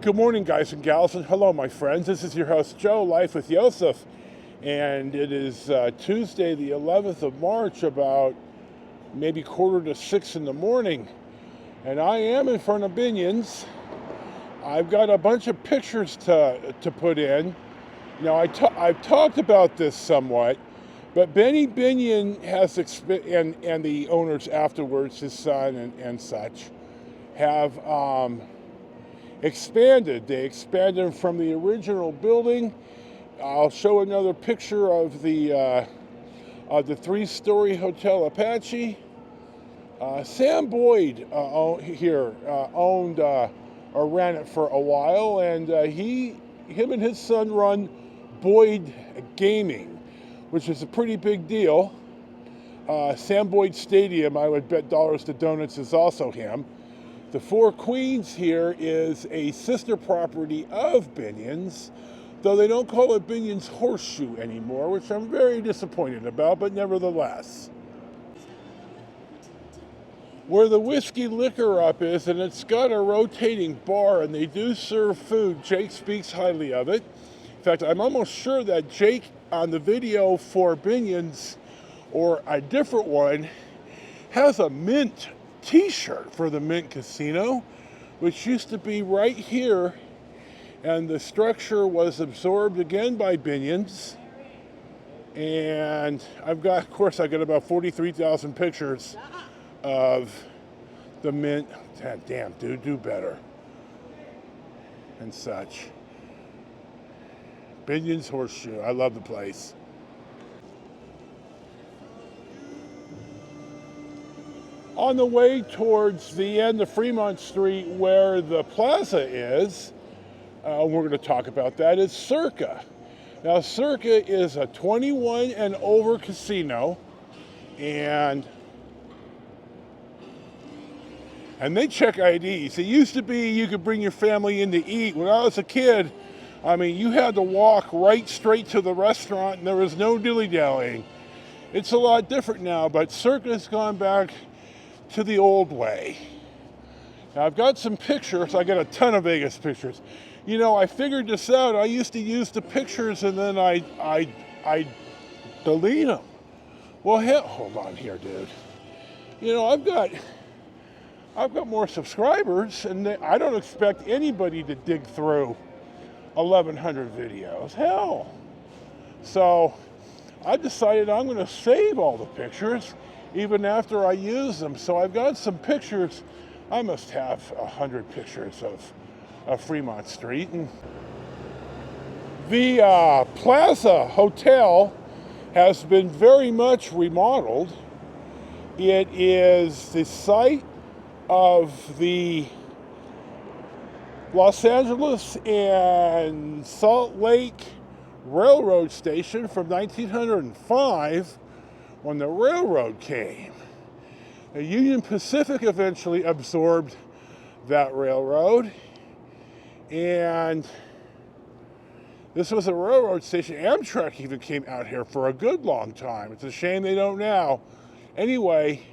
Good morning, guys and gals, and hello, my friends. This is your host, Joe, Life with Yosef, and it is Tuesday, the 11th of March, about maybe 5:45 in the morning, and I am in front of Binion's. I've got a bunch of pictures to put in. Now, I've talked about this somewhat, but Benny Binion has, and the owners afterwards, his son and such, have expanded. They expanded from the original building. I'll show another picture of the three-story Hotel Apache. Sam Boyd owned or ran it for a while, and him and his son run Boyd Gaming, which is a pretty big deal. Sam Boyd Stadium, I would bet dollars to donuts, is also him. The Four Queens here is a sister property of Binion's, though they don't call it Binion's Horseshoe anymore, which I'm very disappointed about, but nevertheless. Where the Whiskey Liquor Up is, and it's got a rotating bar, and they do serve food. Jake speaks highly of it. In fact, I'm almost sure that Jake, on the video for Binion's, or a different one, has a Mint t-shirt for the Mint Casino, which used to be right here, and the structure was absorbed again by Binion's. And I've got about 43,000 pictures of the Mint. Damn, dude, do better. And such. Binion's Horseshoe. I love the place. On the way towards the end of Fremont Street, where the plaza is, we're going to talk about that, is Circa. Now, Circa is a 21 and over casino, and they check IDs. It used to be you could bring your family in to eat. When I was a kid, I mean, you had to walk right straight to the restaurant, and there was no dilly-dallying. It's a lot different now, but Circa's gone back to the old way. Now, I've got some pictures. I got a ton of Vegas pictures. You know, I figured this out. I used to use the pictures and then I delete them. Well, hell, hold on here, dude. You know, I've got more subscribers, and I don't expect anybody to dig through 1,100 videos. Hell. So I decided I'm going to save all the pictures even after I use them. So I've got some pictures. I must have 100 pictures of Fremont Street. And the Plaza Hotel has been very much remodeled. It is the site of the Los Angeles and Salt Lake Railroad Station from 1905, when the railroad came. The Union Pacific eventually absorbed that railroad, and this was a railroad station. Amtrak even came out here for a good long time. It's a shame they don't now. Anyway,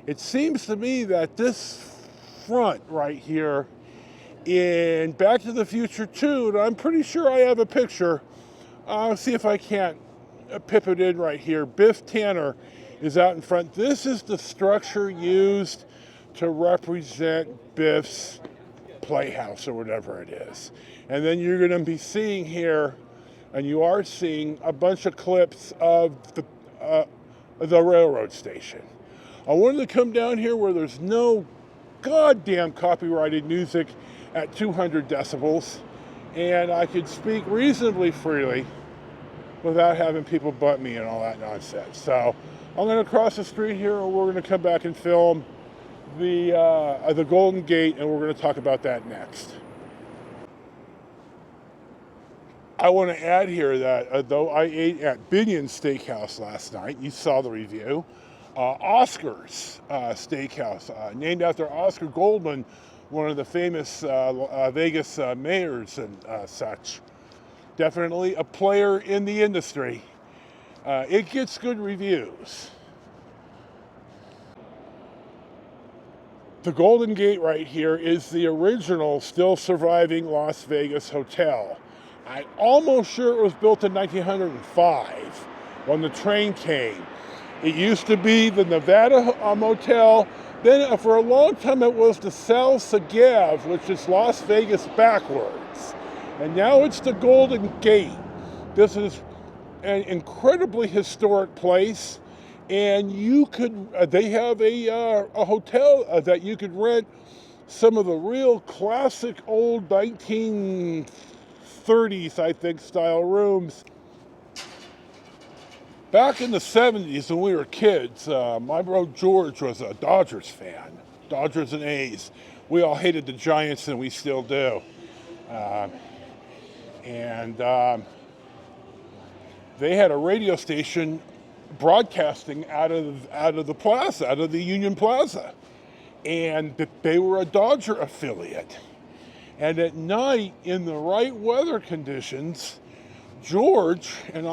it seems to me that this front right here in Back to the Future 2, and I'm pretty sure I have a picture. I'll see if I can't pip it in right here. Biff Tanner is out in front. This is the structure used to represent Biff's playhouse or whatever it is. And then you're going to be seeing here, and you are seeing a bunch of clips of the railroad station. I wanted to come down here where there's no goddamn copyrighted music at 200 decibels, and I could speak reasonably freely without having people butt me and all that nonsense. So I'm going to cross the street here, and we're going to come back and film the Golden Gate, and we're going to talk about that next. I want to add here that though I ate at Binion's Steakhouse last night, you saw the review, Oscar's Steakhouse, named after Oscar Goldman, one of the famous Vegas mayors and such. Definitely a player in the industry. It gets good reviews. The Golden Gate right here is the original still surviving Las Vegas hotel. I'm almost sure it was built in 1905 when the train came. It used to be the Nevada Motel. Then for a long time it was the Sal Sagav, which is Las Vegas backwards. And now it's the Golden Gate. This is an incredibly historic place. And you could, they have a hotel that you could rent some of the real classic old 1930s, I think, style rooms. Back in the 70s when we were kids, my bro George was a Dodgers fan. Dodgers and A's. We all hated the Giants, and we still do. They had a radio station broadcasting out of the plaza, out of the Union Plaza. And they were a Dodger affiliate. And at night, in the right weather conditions, George and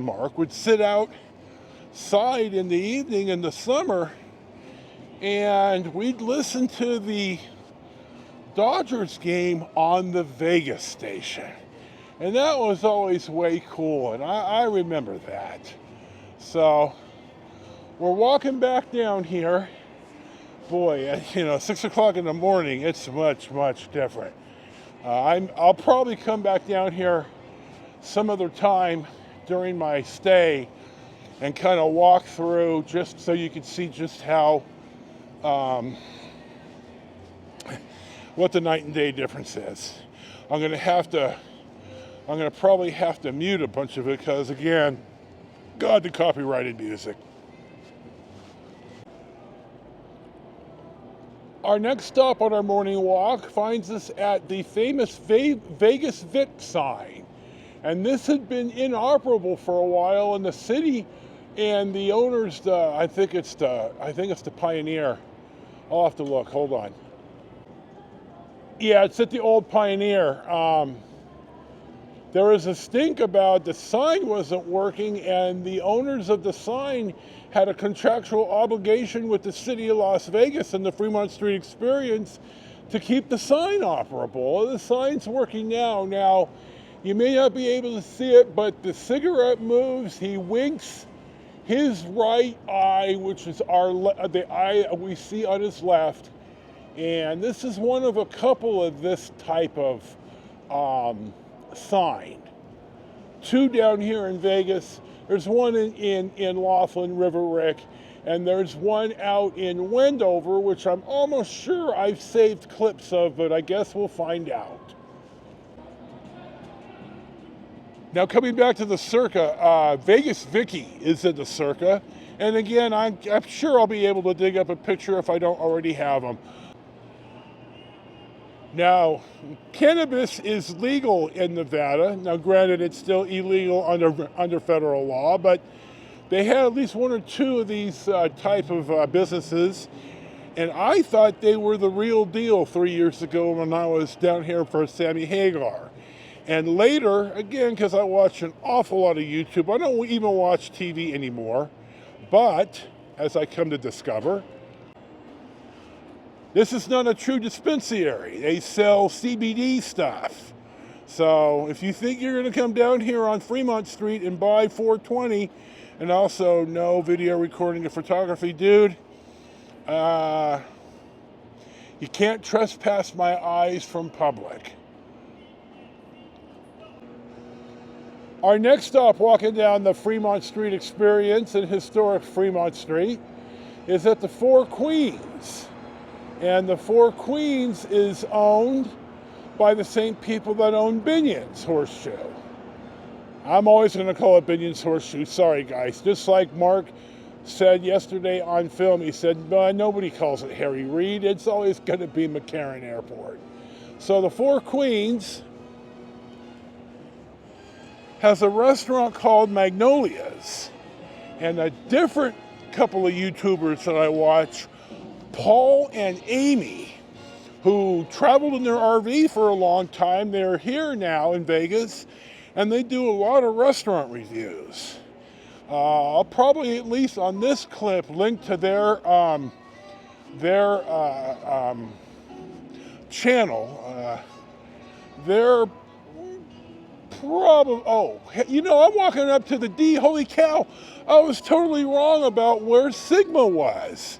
Mark would sit outside in the evening in the summer, and we'd listen to the Dodgers game on the Vegas station. And that was always way cool, and I remember that. So we're walking back down here. Boy, 6 o'clock in the morning, it's much, much different. I'll probably come back down here some other time during my stay and kind of walk through just so you can see just how, what the night and day difference is. I'm going to probably have to mute a bunch of it because, again, God, the copyrighted music. Our next stop on our morning walk finds us at the famous Vegas Vic sign. And this had been inoperable for a while in the city, and the owners, I think it's the Pioneer. I'll have to look, hold on. Yeah, it's at the old Pioneer. There was a stink about the sign wasn't working, and the owners of the sign had a contractual obligation with the city of Las Vegas and the Fremont Street Experience to keep the sign operable. The sign's working now. Now, you may not be able to see it, but the cigarette moves. He winks his right eye, which is the eye we see on his left. And this is one of a couple of this type of sign. Two down here in Vegas. There's one in Laughlin, River Rick, and there's one out in Wendover, which I'm almost sure I've saved clips of, but I guess we'll find out. Now, coming back to the Circa, Vegas Vicky is in the Circa, and again, I'm sure I'll be able to dig up a picture if I don't already have them. Now, cannabis is legal in Nevada. Now, granted, it's still illegal under federal law, but they had at least one or two of these type of businesses, and I thought they were the real deal 3 years ago when I was down here for Sammy Hagar. And later, again, because I watch an awful lot of YouTube, I don't even watch TV anymore, but as I come to discover, this is not a true dispensary. They sell CBD stuff. So if you think you're going to come down here on Fremont Street and buy 420, and also no video recording or photography, dude, you can't trespass my eyes from public. Our next stop walking down the Fremont Street Experience in historic Fremont Street is at the Four Queens. And the Four Queens is owned by the same people that own Binion's Horseshoe. I'm always going to call it Binion's Horseshoe. Sorry, guys. Just like Mark said yesterday on film, he said, nobody calls it Harry Reid. It's always going to be McCarran Airport. So the Four Queens has a restaurant called Magnolia's. And a different couple of YouTubers that I watch, Paul and Amy, who traveled in their RV for a long time. They're here now in Vegas, and they do a lot of restaurant reviews. I'll probably, at least on this clip, link to their their channel, they're probably, I'm walking up to the D. Holy cow, I was totally wrong about where Sigma was.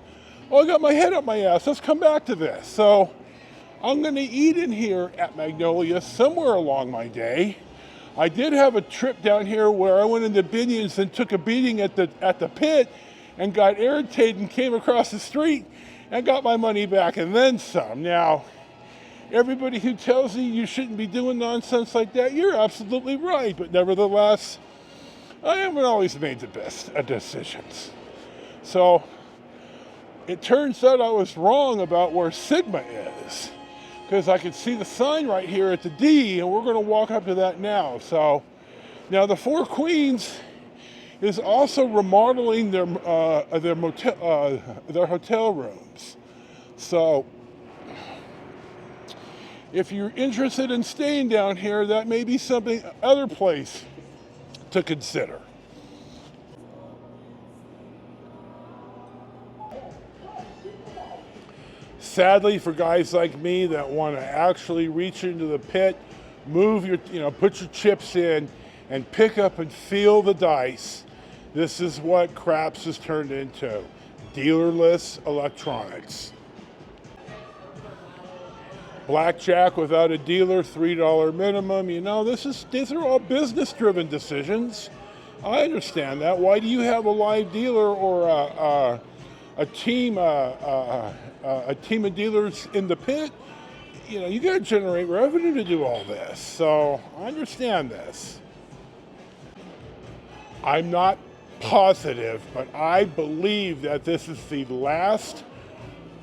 Oh, I got my head up my ass. Let's come back to this. So I'm going to eat in here at Magnolia somewhere along my day. I did have a trip down here where I went into Binion's and took a beating at the pit and got irritated and came across the street and got my money back and then some. Now, everybody who tells you shouldn't be doing nonsense like that, you're absolutely right. But nevertheless, I haven't always made the best decisions. So it turns out I was wrong about where Sigma is, because I could see the sign right here at the D, and we're going to walk up to that now. So now the Four Queens is also remodeling their hotel rooms. So if you're interested in staying down here, that may be something other place to consider. Sadly, for guys like me that want to actually reach into the pit, move put your chips in and pick up and feel the dice, this is what craps has turned into: dealerless electronics. Blackjack without a dealer, $3 minimum. These are all business-driven decisions. I understand that. Why do you have a live dealer or a team of dealers in the pit? You got to generate revenue to do all this. So I understand this. I'm not positive, but I believe that this is the last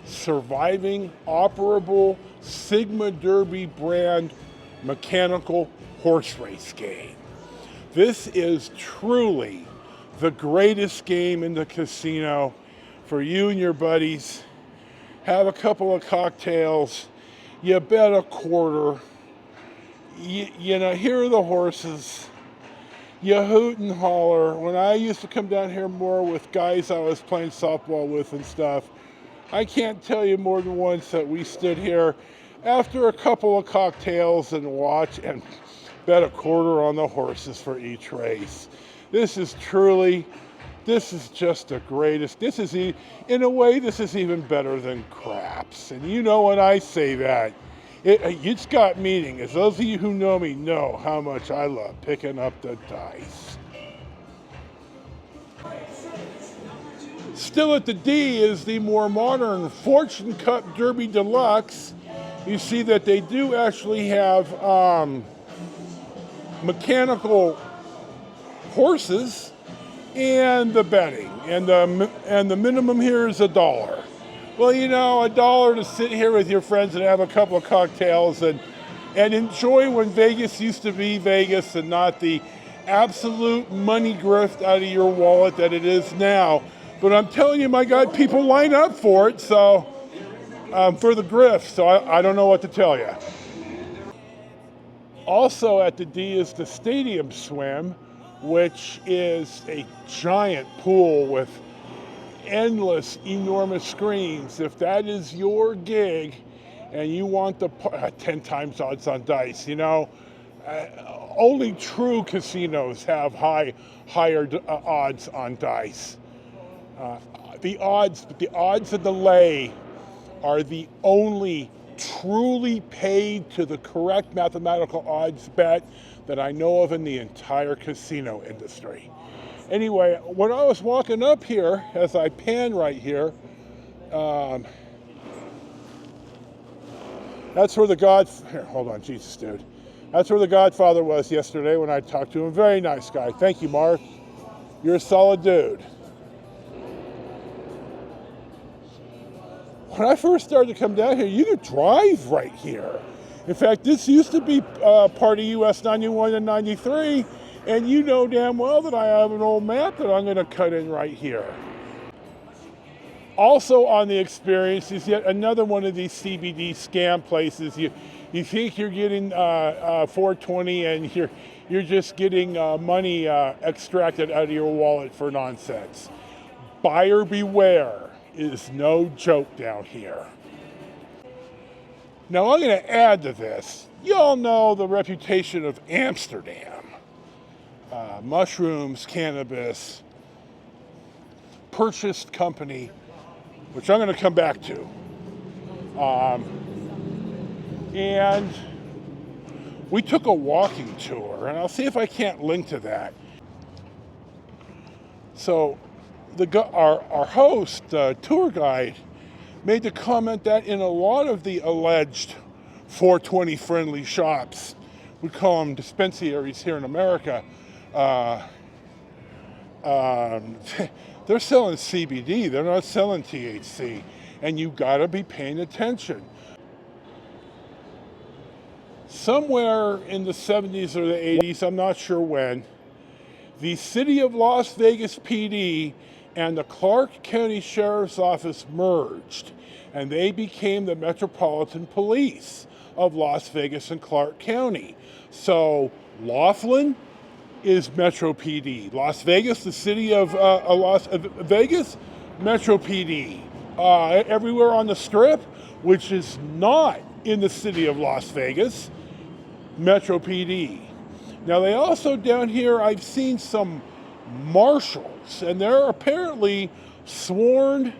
surviving, operable Sigma Derby brand mechanical horse race game. This is truly the greatest game in the casino for you and your buddies. Have a couple of cocktails, you bet a quarter, here are the horses, you hoot and holler. When I used to come down here more with guys I was playing softball with and stuff, I can't tell you more than once that we stood here after a couple of cocktails and watch and bet a quarter on the horses for each race. This is just the greatest. In a way, this is even better than craps. And when I say that, it's got meaning. As those of you who know me know how much I love picking up the dice. Still at the D is the more modern Fortune Cup Derby Deluxe. You see that they do actually have mechanical horses and the betting, and the minimum here is $1. Well, $1 to sit here with your friends and have a couple of cocktails and enjoy when Vegas used to be Vegas and not the absolute money grift out of your wallet that it is now. But I'm telling you, my God, people line up for it, so for the grift, so I don't know what to tell you. Also at the D is the Stadium Swim, which is a giant pool with endless, enormous screens. If that is your gig and you want the 10 times odds on dice, only true casinos have higher odds on dice. The odds of the lay are the only truly paid to the correct mathematical odds bet that I know of in the entire casino industry. Anyway, when I was walking up here, as I pan right here, that's where hold on, Jesus, dude. That's where the Godfather was yesterday when I talked to him. Very nice guy. Thank you, Mark. You're a solid dude. When I first started to come down here, you could drive right here. In fact, this used to be part of US 91 and 93, and you know damn well that I have an old map that I'm going to cut in right here. Also on the experience is yet another one of these CBD scam places. You think you're getting 420 and you're just getting money extracted out of your wallet for nonsense. Buyer beware. is no joke down here. Now I'm going to add to this. You all know the reputation of Amsterdam. Mushrooms, cannabis, purchased company, which I'm going to come back to. And we took a walking tour, and I'll see if I can't link to that. So our host, tour guide, made the comment that in a lot of the alleged 420 friendly shops, we call them dispensaries here in America, they're selling CBD, they're not selling THC, and you gotta be paying attention. Somewhere in the 70s or the 80s, I'm not sure when, the City of Las Vegas PD and the Clark County Sheriff's Office merged, and they became the Metropolitan Police of Las Vegas and Clark County. So Laughlin is Metro PD. Las Vegas, the city of Las Vegas, Metro PD. Everywhere on the Strip, which is not in the city of Las Vegas, Metro PD. Now they also down here, I've seen some marshals, and they're apparently sworn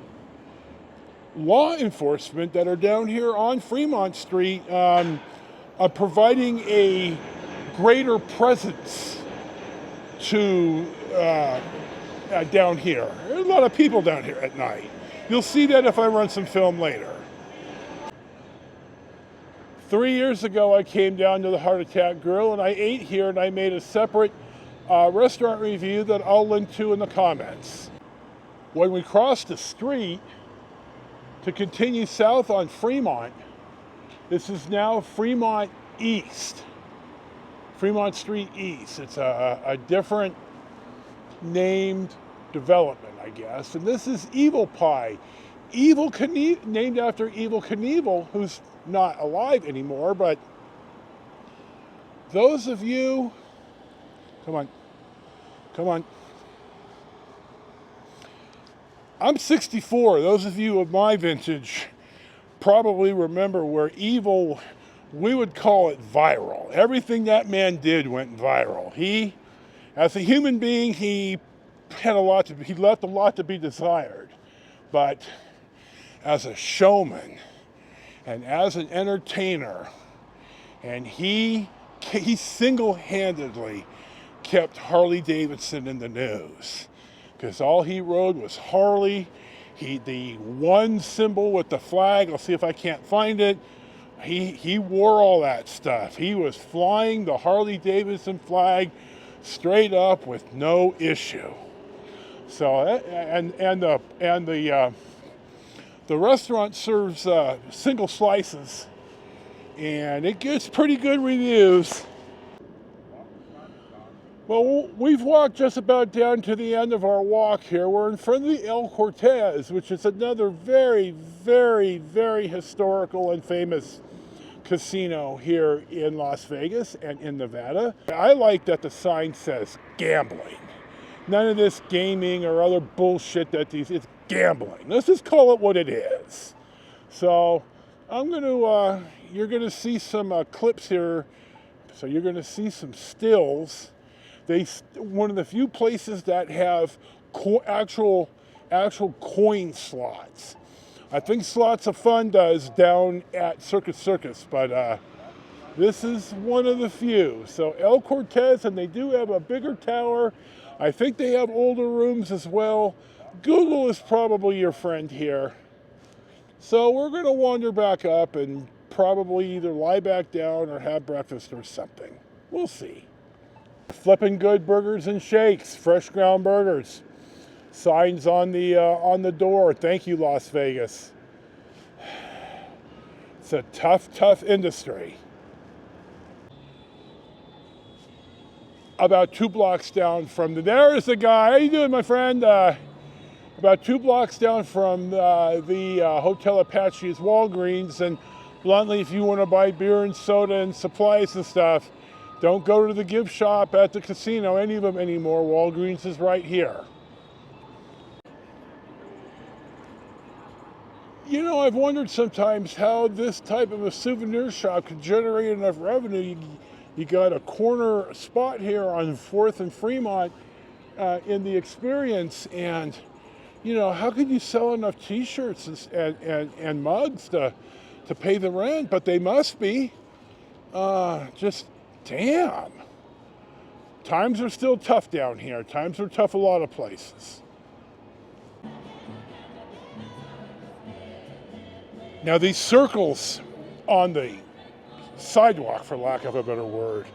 law enforcement that are down here on Fremont Street, providing a greater presence to down here. There's a lot of people down here at night. You'll see that if I run some film later. 3 years ago, I came down to the Heart Attack Grill and I ate here, and I made a separate restaurant review that I'll link to in the comments. When we crossed the street to continue south on Fremont, this is now Fremont East. Fremont Street East. It's a different named development, I guess. And this is Evil Pie. Named after Evel Knievel, who's not alive anymore, but those of you, come on. I'm 64. Those of you of my vintage probably remember where Evil, we would call it viral. Everything that man did went viral. He, as a human being, he left a lot to be desired. But as a showman and as an entertainer, and he single-handedly kept Harley Davidson in the news, because all he rode was Harley. The one symbol with the flag, I'll see if I can't find it, he wore all that stuff. He was flying the Harley Davidson flag straight up with no issue. So the restaurant serves single slices, and it gets pretty good reviews. Well, we've walked just about down to the end of our walk here. We're in front of the El Cortez, which is another very, very, very historical and famous casino here in Las Vegas and in Nevada. I like that the sign says gambling. None of this gaming or other bullshit it's gambling. Let's just call it what it is. So you're gonna see some clips here. So you're gonna see some stills. One of the few places that have actual coin slots. I think Slots of Fun does down at Circus, but this is one of the few. So El Cortez, and they do have a bigger tower. I think they have older rooms as well. Google is probably your friend here. So we're gonna wander back up and probably either lie back down or have breakfast or something. We'll see. Flipping good burgers and shakes, fresh ground burgers. Signs on the door. Thank you, Las Vegas. It's a tough industry. About 2 blocks down from there's the guy. How you doing, my friend? About 2 blocks down from the Hotel Apache is Walgreens, and bluntly, if you want to buy beer and soda and supplies and stuff, don't go to the gift shop at the casino, any of them anymore. Walgreens is right here. You know, I've wondered sometimes how this type of a souvenir shop could generate enough revenue. You got a corner spot here on 4th and Fremont in the Experience, and you know, how could you sell enough T-shirts and mugs to pay the rent? But they must be. Just damn. Times are still tough down here. Times are tough a lot of places. Now these circles on the sidewalk, for lack of a better word,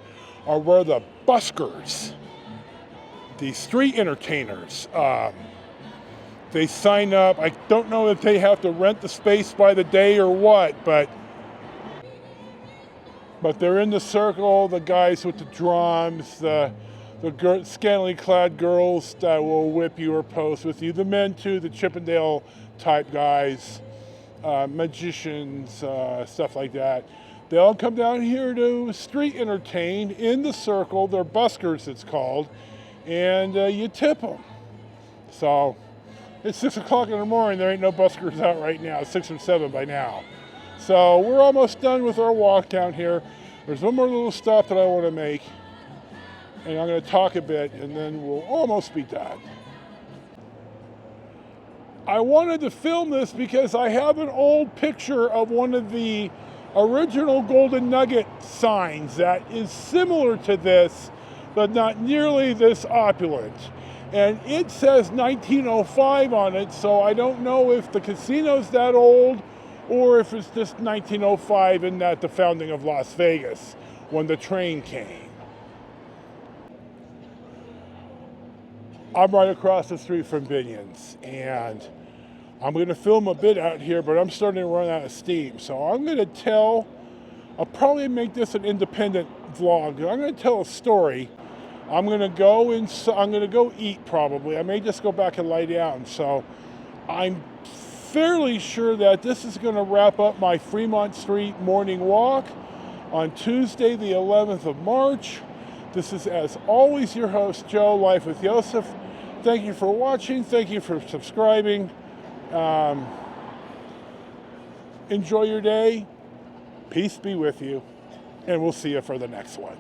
are where the buskers, the street entertainers, they sign up. I don't know if they have to rent the space by the day or what, but they're in the circle, the guys with the drums, the scantily clad girls that will whip you or pose with you, the men too, the Chippendale type guys, magicians, stuff like that. They all come down here to street entertain in the circle. They're buskers, it's called, and you tip them. So it's 6 o'clock in the morning. There ain't no buskers out right now. It's 6 or 7 by now. So we're almost done with our walk down here. There's one more little stop that I want to make, and I'm going to talk a bit, and then we'll almost be done. I wanted to film this because I have an old picture of one of the original Golden Nugget signs that is similar to this, but not nearly this opulent. And it says 1905 on it, so I don't know if the casino's that old or if it's just 1905 and at the founding of Las Vegas when the train came. I'm right across the street from Binion's, and I'm going to film a bit out here, but I'm starting to run out of steam. So I'm going to I'll probably make this an independent vlog. I'm going to tell a story. I'm going to go eat probably. I may just go back and lie down. So I'm fairly sure that this is going to wrap up my Fremont Street morning walk on Tuesday, the 11th of March. This is, as always, your host, Joe, Life with Yosef. Thank you for watching. Thank you for subscribing. Enjoy your day. Peace be with you. And we'll see you for the next one.